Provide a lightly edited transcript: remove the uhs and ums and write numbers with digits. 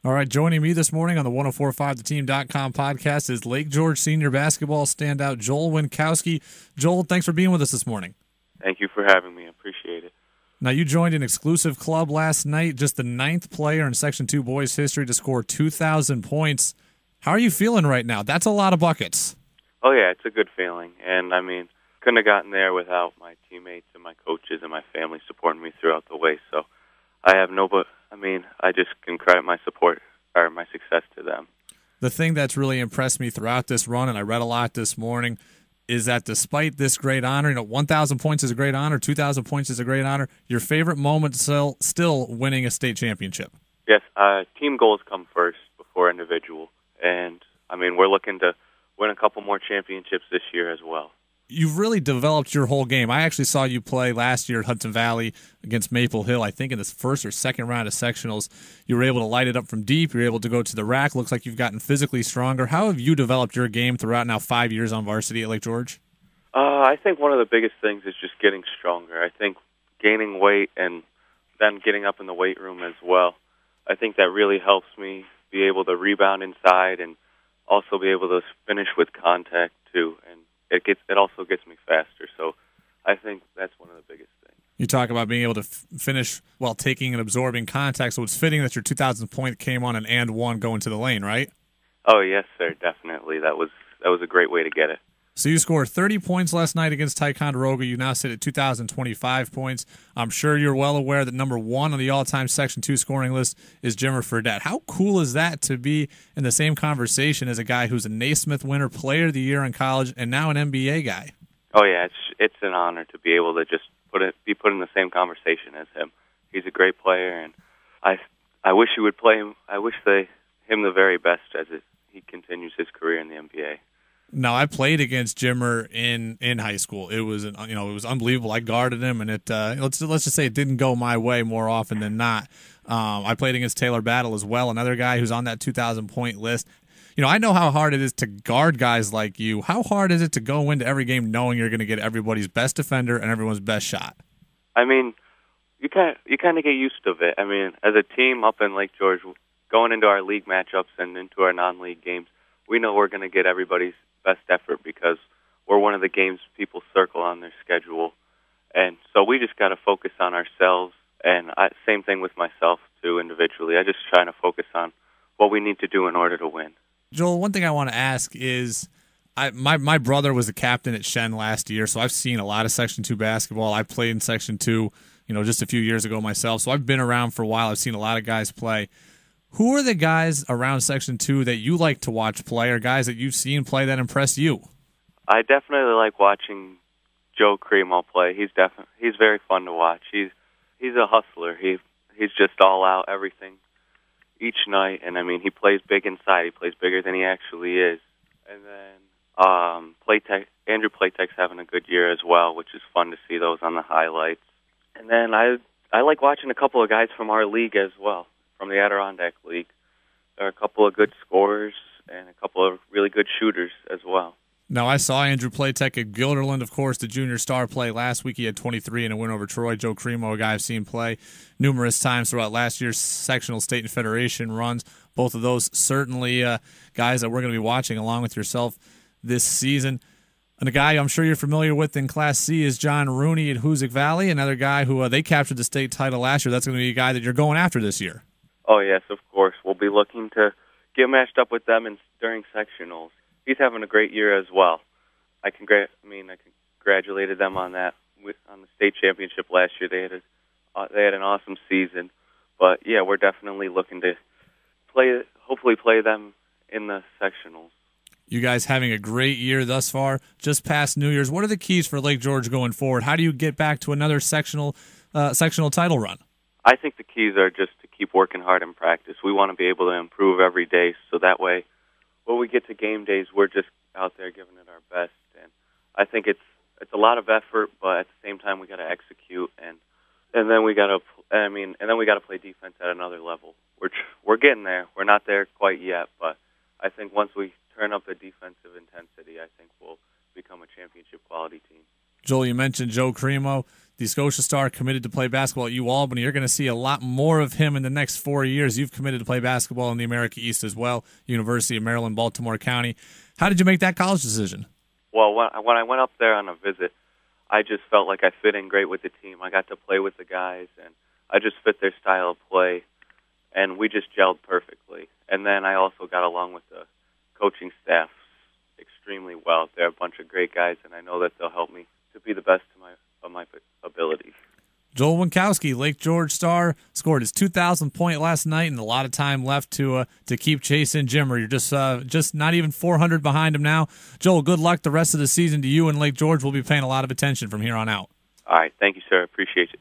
All right, joining me this morning on the 1045theteam.com podcast is Lake George senior basketball standout Joel Wincowski. Joel, thanks for being with us this morning. Thank you for having me. I appreciate it. Now, you joined an exclusive club last night, just the 9th player in Section 2 boys history to score 2,000 points. How are you feeling right now? That's a lot of buckets. Oh, yeah, it's a good feeling. And, couldn't have gotten there without my teammates and my coaches and my family supporting me throughout the way. So I have I just can credit my support or my success to them. The thing that's really impressed me throughout this run, and I read a lot this morning, is that despite this great honor, 1,000 points is a great honor, 2,000 points is a great honor, your favorite moment still winning a state championship. Yes, team goals come first before individual. And, we're looking to win a couple more championships this year as well. You've really developed your whole game. I actually saw you play last year at Hudson Valley against Maple Hill. I think in the first or second round of sectionals, you were able to light it up from deep. You were able to go to the rack. Looks like you've gotten physically stronger. How have you developed your game throughout now 5 years on varsity at Lake George? I think one of the biggest things is just getting stronger. I think gaining weight and then getting up in the weight room as well. I think that really helps me be able to rebound inside and also be able to finish with contact too. And it also gets me faster. So I think that's one of the biggest things. You talk about being able to finish while taking and absorbing contact, so it's fitting that your 2,000 point came on an and one going to the lane, right? Oh, yes, sir, definitely. That was a great way to get it. So you scored 30 points last night against Ticonderoga. You now sit at 2,025 points. I'm sure you're well aware that number one on the all-time Section 2 scoring list is Jimmer Fredette. How cool is that to be in the same conversation as a guy who's a Naismith winner, player of the year in college, and now an NBA guy? Oh, yeah, it's an honor to be able to just be put in the same conversation as him. He's a great player, and I wish he would play him. I wish him the very best as he continues his career in the NBA. No, I played against Jimmer in high school. It was it was unbelievable. I guarded him, and let's just say it didn't go my way more often than not. I played against Taylor Battle as well, another guy who's on that 2,000 point list. I know how hard it is to guard guys like you. How hard is it to go into every game knowing you're going to get everybody's best defender and everyone's best shot? You kind of get used to it. As a team up in Lake George, going into our league matchups and into our non-league games, we know we're going to get everybody's best effort because we're one of the games people circle on their schedule. And so we just got to focus on ourselves. And same thing with myself, too, individually. I just try to focus on what we need to do in order to win. Joel, one thing I want to ask is my brother was the captain at Shen last year, so I've seen a lot of Section 2 basketball. I played in Section 2 just a few years ago myself, so I've been around for a while. I've seen a lot of guys play. Who are the guys around Section 2 that you like to watch play, or guys that you've seen play that impress you? I definitely like watching Joe Cremo play. He's very fun to watch. He's a hustler. He's just all out everything each night, and he plays big inside. He plays bigger than he actually is. And then Andrew Playtek's having a good year as well, which is fun to see those on the highlights. And then I like watching a couple of guys from our league as well, from the Adirondack League. There are a couple of good scorers and a couple of really good shooters as well. Now, I saw Andrew Playtek at Guilderland, of course, the junior star play last week. He had 23 in a win over Troy. Joe Cremo, a guy I've seen play numerous times throughout last year's sectional state and federation runs. Both of those certainly guys that we're going to be watching along with yourself this season. And a guy I'm sure you're familiar with in Class C is John Rooney at Hoosick Valley, another guy who they captured the state title last year. That's going to be a guy that you're going after this year. Oh, yes, of course. We'll be looking to get matched up with them during sectionals. He's having a great year as well. I congratulated them on that on the state championship last year. They had an awesome season, but yeah, we're definitely looking to hopefully play them in the sectionals. You guys having a great year thus far. Just past New Year's, what are the keys for Lake George going forward? How do you get back to another sectional title run? I think the keys are just to keep working hard in practice. We want to be able to improve every day, so that way when we get to game days, we're just out there giving it our best. And I think it's a lot of effort, but at the same time, we got to execute, and then we got to play defense at another level. We're getting there. We're not there quite yet, but I think once we turn up the defensive intensity, I think we'll become a championship quality team. Joel, you mentioned Joe Cremo, the Scotia Star, committed to play basketball at UAlbany. You're going to see a lot more of him in the next 4 years. You've committed to play basketball in the America East as well, University of Maryland, Baltimore County. How did you make that college decision? Well, when I went up there on a visit, I just felt like I fit in great with the team. I got to play with the guys, and I just fit their style of play, and we just gelled perfectly. And then I also got along with the coaching staff extremely well. They're a bunch of great guys, and I know that they'll help me to be the best of my abilities. Joel Wincowski, Lake George Star, scored his 2,000th point last night, and a lot of time left to keep chasing Jimmer. You're just not even 400 behind him now. Joel, good luck the rest of the season to you and Lake George. We'll be paying a lot of attention from here on out. All right. Thank you, sir. Appreciate it.